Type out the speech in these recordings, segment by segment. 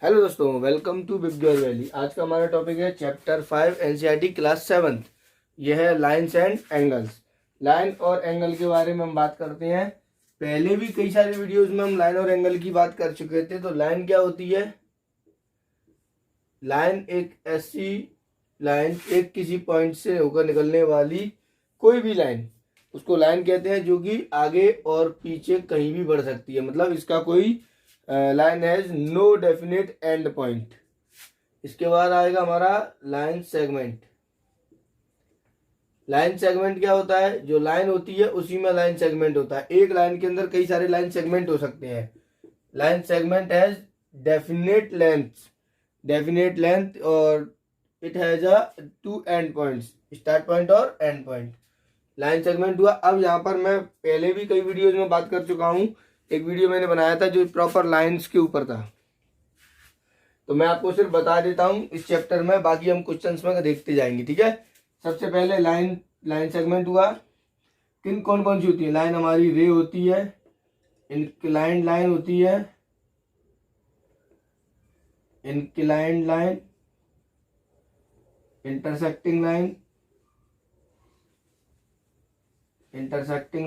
Hello दोस्तों, welcome to Big Joy Valley. आज का हमारा टॉपिक है चैप्टर 5 एनसीईआरटी क्लास 7। यह है लाइन्स एंड एंगल्स। लाइन और एंगल के बारे में हम बात करते हैं। पहले भी कई सारे वीडियोस में हम लाइन और एंगल की बात कर चुके थे। तो लाइन क्या होती है? लाइन एक ऐसी लाइन, एक किसी पॉइंट से होकर निकलने वाली कोई भी लाइन, उसको लाइन कहते हैं, जो कि आगे और पीछे कहीं भी बढ़ सकती है। मतलब इसका कोई line has no definite end point. इसके बाद आएगा हमारा लाइन सेगमेंट। लाइन सेगमेंट क्या होता है? जो लाइन होती है उसी में लाइन सेगमेंट होता है। एक लाइन के अंदर कई सारे लाइन सेगमेंट हो सकते हैं। Line segment has definite length और it has a two end points, start point और एंड पॉइंट। लाइन सेगमेंट हुआ। अब यहाँ पर मैं पहले भी कई वीडियोज में बात कर चुका हूँ। एक वीडियो मैंने बनाया था जो प्रॉपर लाइंस के ऊपर था, तो मैं आपको सिर्फ बता देता हूँ इस चैप्टर में, बाकी हम क्वेश्चंस में देखते जाएंगे। ठीक है। सबसे पहले लाइन सेगमेंट हुआ। कौन कौन सी होती है लाइन? हमारी रे होती है, इंक्लाइंड लाइन होती है, inclined line, intersecting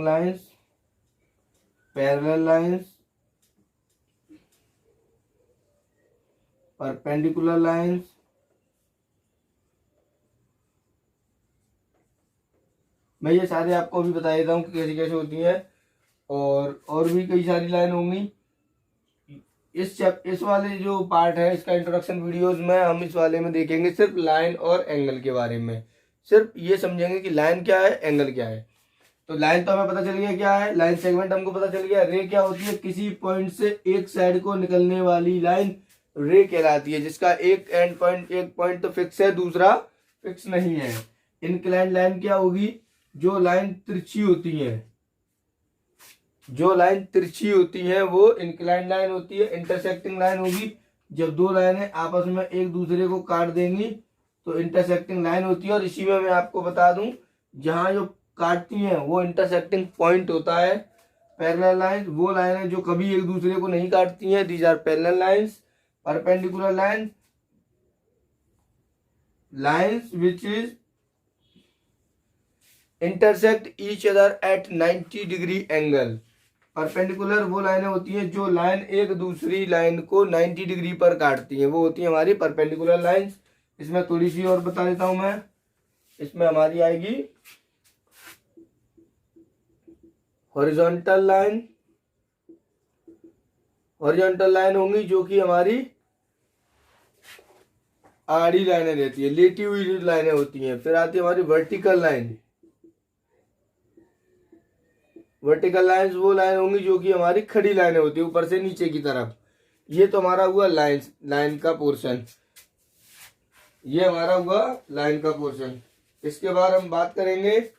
lines, parallel lines, perpendicular lines, मैं ये सारे आपको अभी बता देता हूँ कि कैसे कैसे होती हैं। और भी कई सारी लाइन होंगी। इस वाले जो पार्ट है इसका इंट्रोडक्शन वीडियोस में हम इस वाले में देखेंगे सिर्फ लाइन और एंगल के बारे में। सिर्फ ये समझेंगे कि लाइन क्या है, एंगल क्या है। तो लाइन तो हमें पता चल गया क्या है, लाइन सेगमेंट हमको पता चल गया। रे क्या होती है? किसी पॉइंट से एक साइड को निकलने वाली लाइन रे कहलाती है, जिसका एक पॉइंट तो फिक्स है, दूसरा फिक्स नहीं है। इंक्लाइंड लाइन क्या होगी? जो लाइन तिरछी होती है वो इंक्लाइंड लाइन होती है। इंटरसेक्टिंग लाइन होगी जब दो लाइनें आपस में एक दूसरे को काट देंगी तो इंटरसेक्टिंग लाइन होती है। और इसी में मैं आपको बता दूं, जहां जो काटती हैं वो इंटरसेक्टिंग पॉइंट होता है। पैरेलल लाइन वो लाइन है जो कभी एक दूसरे को नहीं काटती हैं, these are parallel lines. Perpendicular lines which is intersect each other at 90 degree angle. Perpendicular वो लाइनें होती हैं जो लाइन एक दूसरी लाइन को 90 डिग्री पर काटती हैं, वो होती है हमारी परपेंडिकुलर लाइंस। इसमें थोड़ी सी और बता देता हूं मैं। इसमें हमारी आएगी हॉरिजॉन्टल लाइन होंगी जो कि हमारी आड़ी लाइनें रहती है, लेटी हुई लाइनें होती हैं। फिर आती है हमारी वर्टिकल लाइंस वो लाइन होंगी जो कि हमारी खड़ी लाइनें होती है, ऊपर से नीचे की तरफ। ये तो हमारा हुआ लाइन का पोर्शन। ये हमारा हुआ लाइन का पोर्शन। इसके बाद हम बात करेंगे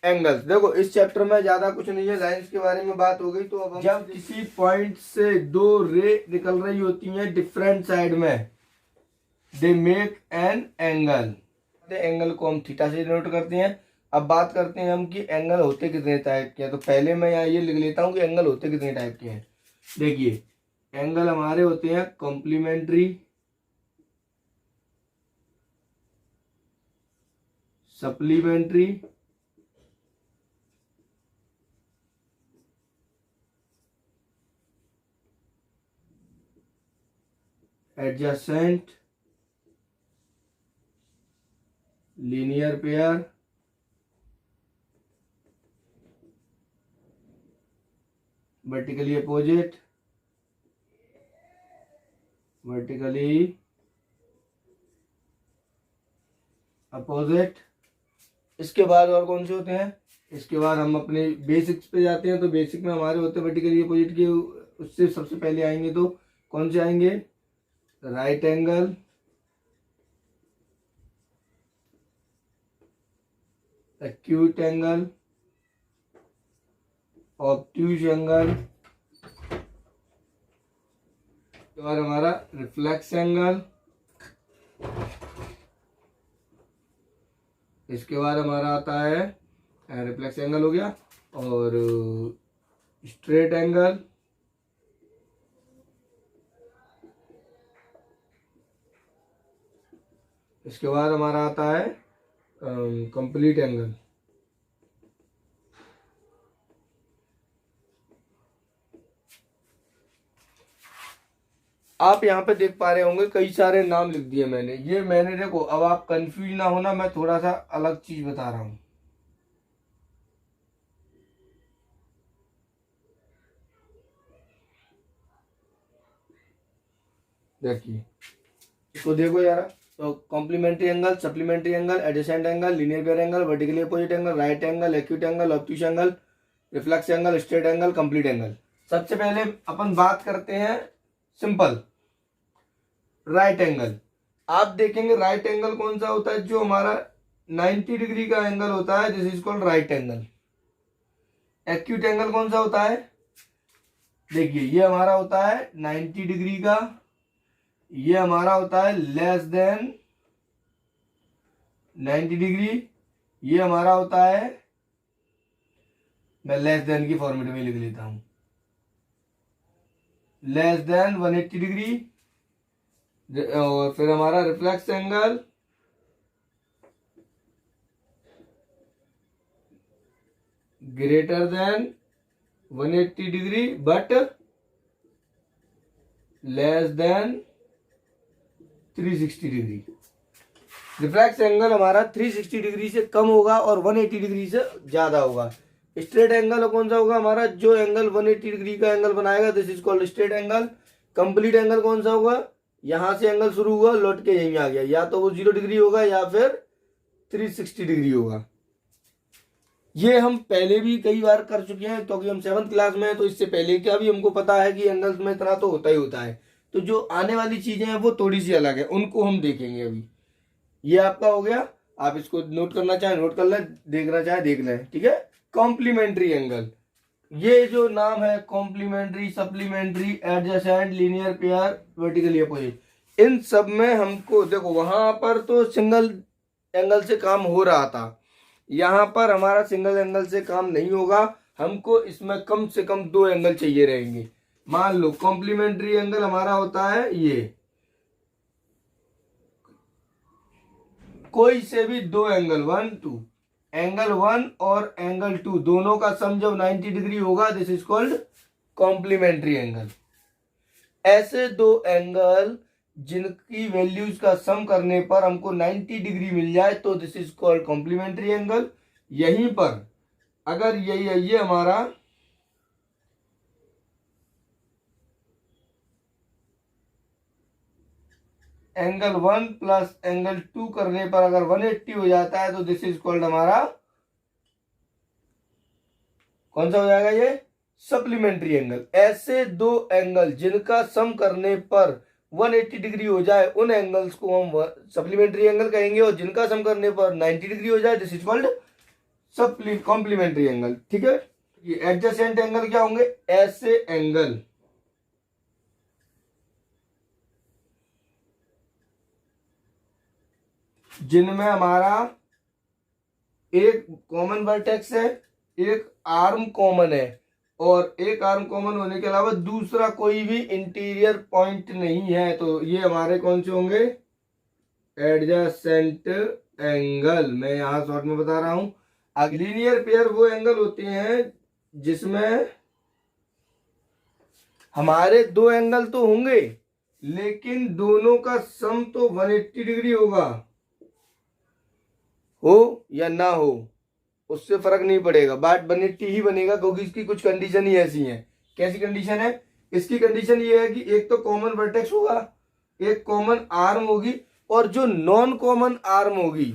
एंगल्स। देखो इस चैप्टर में ज्यादा कुछ नहीं है, लाइंस के बारे में बात हो गई। तो अब जब किसी पॉइंट से दो रे निकल रही होती हैं डिफरेंट साइड में, they make an angle. Angle को हम थीटा से डिनोट करते हैं। अब बात करते हैं हम कि एंगल होते कितने टाइप के हैं। तो पहले मैं यहाँ ये लिख लेता हूँ कि एंगल होते कितने टाइप के हैं। देखिए, एंगल हमारे होते हैं complementary, supplementary, adjacent, linear pair, vertically opposite, इसके बाद और कौन से होते हैं? इसके बाद हम अपने बेसिक्स पे जाते हैं। तो बेसिक में हमारे होते हैं वर्टिकली अपोजिट के। उससे सबसे पहले आएंगे तो कौन से आएंगे? Right angle, acute angle, obtuse angle, इसके बाद हमारा रिफ्लेक्स एंगल, इसके बाद हमारा आता है रिफ्लेक्स एंगल हो गया, और स्ट्रेट एंगल, इसके बाद हमारा आता है कंप्लीट एंगल। आप यहाँ पे देख पा रहे होंगे कई सारे नाम लिख दिए मैंने। ये मैंने देखो, अब आप कंफ्यूज ना होना, मैं थोड़ा सा अलग चीज बता रहा हूँ। देखिए इसको देखो यार, तो complementary angle, supplementary angle, adjacent angle, linear pair angle, vertically opposite angle, right angle, acute angle, obtuse angle, reflex angle, straight angle, complete angle. सबसे पहले अपन बात करते हैं सिंपल राइट एंगल। आप देखेंगे राइट एंगल कौन सा होता है, जो हमारा 90 डिग्री का एंगल होता है, this is called right angle. Acute angle कौन सा होता है, देखिए ये हमारा होता है 90 डिग्री का, ये हमारा होता है लेस देन 90 डिग्री, ये हमारा होता है, मैं लेस देन की फॉर्मेट में लिख लेता हूं, लेस देन 180 डिग्री। और फिर हमारा reflex angle greater than 180 degree but less than 360 degree. Reflex angle हमारा 360 डिग्री से कम होगा और 180 डिग्री से ज्यादा होगा। स्ट्रेट एंगल कौन सा होगा हमारा, जो एंगल 180 डिग्री का एंगल बनाएगा, this is called straight angle. Complete angle कौन सा होगा, यहां से एंगल शुरू हुआ लौट के यहीं आ गया, या तो वो 0 डिग्री होगा या फिर 360 डिग्री होगा। ये हम पहले भी कई बार कर चुके हैं, क्योंकि हम 7th क्लास में हैं, तो इससे पहले का भी हमको पता है कि एंगल्स में इतना तो होता ही होता है। तो जो आने वाली चीजें हैं वो थोड़ी सी अलग है, उनको हम देखेंगे अभी। ये आपका हो गया, आप इसको नोट करना चाहे नोट कर लें, देखना चाहे देख लें, ठीक है। कॉम्प्लीमेंट्री एंगल, ये जो नाम है complementary, supplementary, adjacent, linear pair, vertically opposite, इन सब में हमको देखो, वहां पर तो सिंगल एंगल से काम हो रहा था, यहां पर हमारा सिंगल एंगल से काम नहीं होगा, हमको इसमें कम से कम 2 एंगल चाहिए रहेंगे। मान लो कॉम्प्लीमेंट्री एंगल हमारा होता है ये, कोई से भी 2 एंगल 1 2, एंगल 1 और एंगल 2 दोनों का सम जब 90 डिग्री होगा, this is called complementary angle. ऐसे 2 एंगल जिनकी वैल्यूज का सम करने पर हमको 90 डिग्री मिल जाए, तो this is called complementary angle. यहीं पर अगर ये हमारा एंगल 1 प्लस एंगल 2 करने पर अगर 180 हो जाता है, तो दिस इज कॉल्ड हमारा कौन सा हो जाएगा, ये सप्लीमेंट्री एंगल। ऐसे 2 एंगल जिनका सम करने पर 180 डिग्री हो जाए, उन एंगल्स को हम सप्लीमेंट्री एंगल कहेंगे, और जिनका सम करने पर 90 डिग्री हो जाए, this is called complementary angle, ठीक है। ये एडजेसेंट एंगल क्या होंगे, ऐसे एंगल जिनमें हमारा एक कॉमन वर्टेक्स है, एक आर्म कॉमन है, और एक आर्म कॉमन होने के अलावा दूसरा कोई भी इंटीरियर पॉइंट नहीं है, तो ये हमारे कौन से होंगे, एडजेसेंट एंगल। मैं यहां शॉर्ट में बता रहा हूं। लीनियर पेयर वो एंगल होते हैं जिसमें हमारे 2 एंगल तो होंगे, लेकिन दोनों का सम तो 180 डिग्री होगा, हो या ना हो उससे फर्क नहीं पड़ेगा, बाट 180 ही बनेगा, क्योंकि इसकी कुछ कंडीशन ही ऐसी है। कैसी कंडीशन है, इसकी कंडीशन ये है कि एक तो कॉमन वर्टेक्स होगा, एक कॉमन आर्म होगी, और जो नॉन कॉमन आर्म होगी,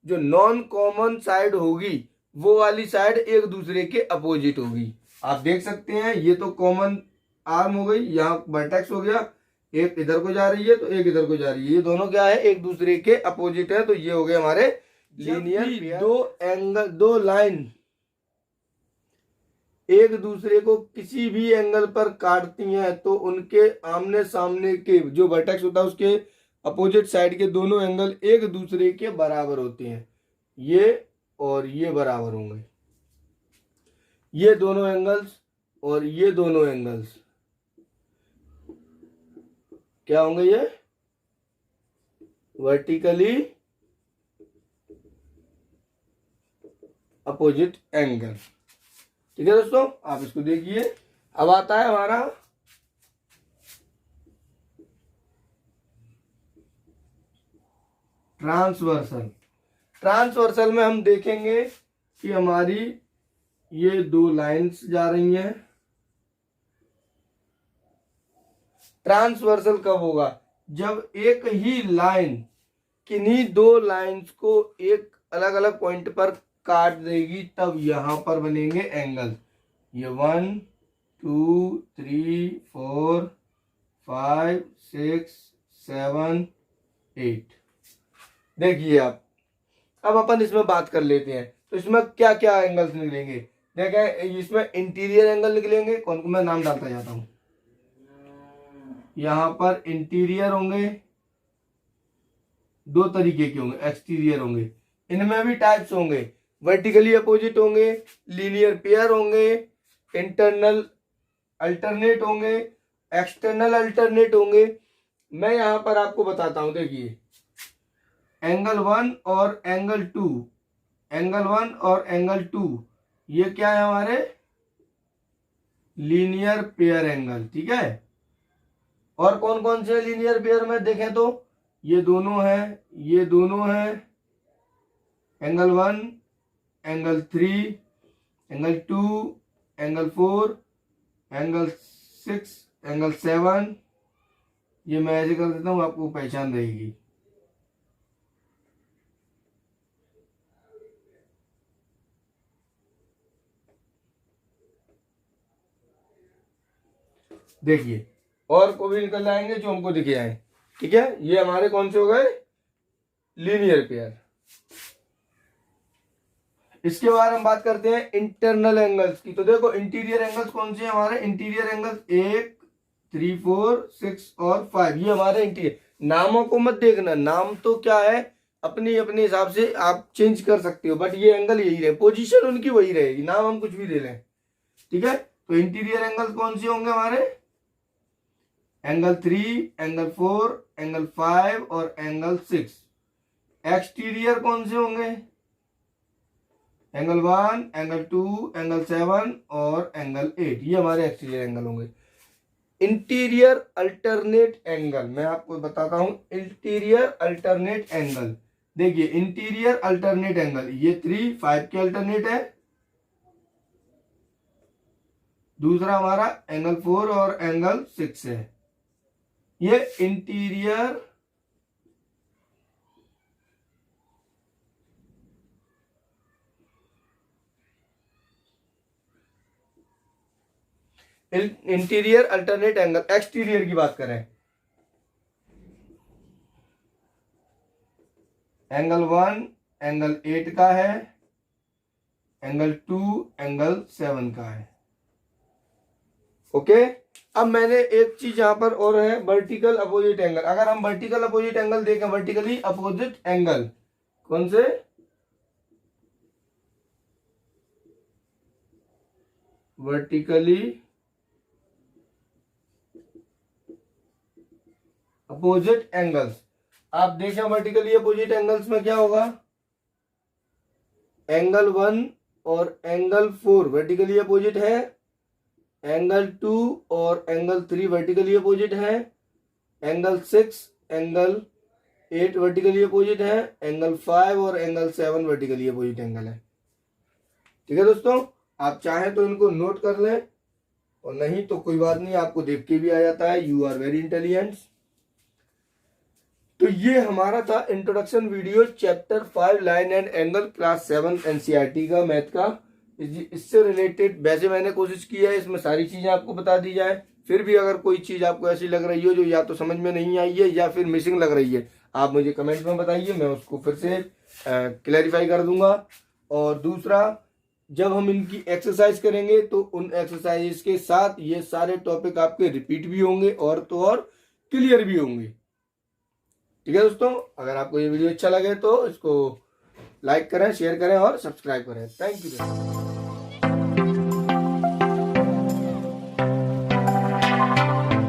जो नॉन कॉमन साइड होगी, वो वाली साइड एक दूसरे के अपोजिट होगी। आप देख सकते हैं, ये तो कॉमन आर्म हो गई, यहाँ वर्टेक्स हो गया, एक इधर को जा रही है तो एक इधर को जा रही है, ये दोनों क्या है, एक दूसरे के अपोजिट है, तो ये हो गए हमारे लीनियर। 2 एंगल, 2 लाइन एक दूसरे को किसी भी एंगल पर काटती हैं, तो उनके आमने सामने के जो वर्टेक्स होता है उसके अपोजिट साइड के दोनों एंगल एक दूसरे के बराबर होते हैं, ये और ये बराबर होंगे, ये दोनों एंगल्स और ये दोनों एंगल्स क्या होंगे, ये वर्टिकली अपोजिट एंगल। ठीक है दोस्तों, आप इसको देखिए। अब आता है हमारा ट्रांसवर्सल। ट्रांसवर्सल में हम देखेंगे कि हमारी ये दो लाइंस जा रही हैं। ट्रांसवर्सल कब होगा? जब एक ही लाइन किन्हीं दो लाइंस को एक अलग अलग पॉइंट पर काट देगी, तब यहां पर बनेंगे एंगल। ये 1 2 3 4 5 6 7 8। देखिए आप, अब अपन इसमें बात कर लेते हैं। तो इसमें क्या क्या एंगल्स निकलेंगे? देखें, इसमें इंटीरियर एंगल निकलेंगे। कौन को मैं नाम डालता जाता हूं। यहां पर इंटीरियर होंगे, दो तरीके के होंगे, एक्सटीरियर होंगे। इनमें भी टाइप्स होंगे, वर्टिकली अपोजिट होंगे, लीनियर पेयर होंगे, इंटरनल अल्टरनेट होंगे, एक्सटर्नल अल्टरनेट होंगे। मैं यहां पर आपको बताता हूं। देखिए, एंगल 1 और एंगल 2, एंगल 1 और एंगल 2, ये क्या है हमारे लीनियर पेयर एंगल। ठीक है। और कौन कौन से लीनियर पेयर में देखें तो ये दोनों हैं, ये दोनों हैं, angle 1, angle 3, angle 2, angle 4, angle 6, angle 7। ये मैं ऐसे कर देता हूं, आपको पहचान रहेगी। देखिए, और को भी निकल आएंगे जो हमको दिखे आए। ठीक है, ये हमारे कौन से हो गए? Linear pair. इसके बाद हम बात करते हैं इंटरनल एंगल्स की। तो देखो, इंटीरियर एंगल्स कौन से हैं हमारे? इंटीरियर एंगल्स 1 3 4 6 और 5, ये हमारे इंटीरियर। नामों को मत देखना, नाम तो क्या है अपने अपने हिसाब से आप चेंज कर सकते हो, बट ये एंगल यही रहे, पोजीशन उनकी वही रहेगी, नाम हम कुछ भी दे लें। ठीक है। तो इंटीरियर एंगल्स कौन से होंगे हमारे? एंगल 3, एंगल 4, एंगल 5 और एंगल 6। एक्सटीरियर कौन से होंगे? एंगल 1, एंगल 2, एंगल 7 और एंगल 8, ये हमारे एक्सटीरियर एंगल होंगे। इंटीरियर अल्टरनेट एंगल मैं आपको बताता हूं। इंटीरियर अल्टरनेट एंगल, देखिए इंटीरियर अल्टरनेट एंगल, ये 3 5 के अल्टरनेट है। दूसरा हमारा एंगल 4 और एंगल 6 है। ये interior interior alternate angle. Exterior की बात करें, एंगल 1 एंगल 8 का है, एंगल 2 एंगल 7 का है। ओके। अब मैंने एक चीज यहां पर और है, वर्टिकल अपोजिट एंगल। अगर हम वर्टिकल अपोजिट एंगल देखें, वर्टिकली अपोजिट एंगल कौन से? Vertically opposite angles. आप देखें वर्टिकली अपोजिट एंगल्स में क्या होगा? एंगल 1 और एंगल 4 वर्टिकली अपोजिट है, एंगल 2 और एंगल 3 वर्टिकली अपोजिट है, एंगल 6 एंगल 8 वर्टिकली अपोजिट है, एंगल 5 और एंगल 7 वर्टिकली अपोजिट एंगल है। ठीक है दोस्तों, आप चाहें तो इनको नोट कर लें, और नहीं तो कोई बात नहीं, आपको देख के भी आ जाता है। You are very intelligent. तो ये हमारा था introduction video chapter 5 line and angle, class 7 NCERT का मैथ का। इससे रिलेटेड वैसे मैंने कोशिश की है इसमें सारी चीजें आपको बता दी जाए। फिर भी अगर कोई चीज आपको ऐसी लग रही हो जो या तो समझ में नहीं आई है या फिर मिसिंग लग रही है, आप मुझे कमेंट में बताइए, मैं उसको फिर से क्लैरिफाई कर दूंगा। और दूसरा, जब हम इनकी एक्सरसाइज करेंगे तो उन एक्सरसाइज के साथ ये सारे टॉपिक आपके रिपीट भी होंगे और तो और क्लियर भी होंगे। ठीक है दोस्तों, अगर आपको ये वीडियो अच्छा लगे तो इसको लाइक करें, शेयर करें और सब्सक्राइब करें। Thank you.